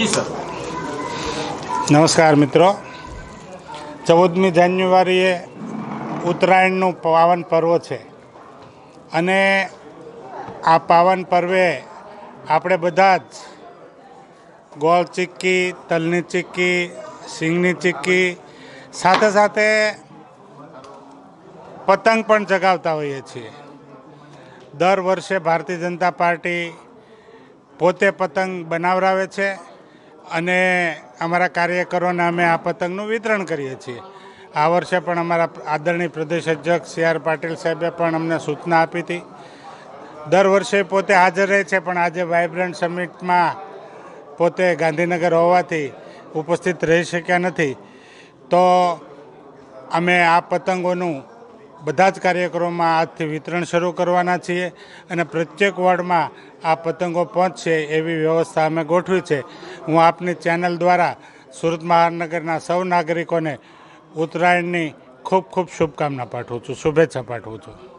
જી sir. નમસ્કાર મિત્રો. 14મી જાન્યુઆરીએ ઉત્તરાયણનું પાવન પર્વ છે અને આ પાવન પર્વે આપણે બધા જ ગોળ ચીક્કી, તલની ચીક્કી, સિંગની ચીક્કી, સાથે સાથે પતંગ પણ ચગાવતા હોઈએ છીએ. દર વર્ષે ભારતીય જનતા પાર્ટી પોતે પતંગ બનાવરાવે છે અને અમારા કાર્યકરોને અમે આ પતંગનું વિતરણ કરીએ છીએ. આ વર્ષે પણ અમારા આદરણીય પ્રદેશ અધ્યક્ષ સી આર પાટીલ સાહેબે પણ અમને સૂચના આપી હતી. દર વર્ષે પોતે હાજર રહે છે, પણ આજે વાઇબ્રન્ટ સમિટમાં પોતે ગાંધીનગર હોવાથી ઉપસ્થિત રહી શક્યા નથી. તો અમે આ પતંગોનું બધા જ કાર્યક્રમોમાં આજથી વિતરણ શરૂ કરવાના છીએ અને પ્રત્યેક વોર્ડમાં આ પતંગો પહોંચશે એવી વ્યવસ્થા અમે ગોઠવી છે. હું આપની ચેનલ દ્વારા સુરત મહાનગરના સૌ નાગરિકોને ઉત્તરાયણની ખૂબ ખૂબ શુભકામના પાઠવું છું, શુભેચ્છા પાઠવું છું.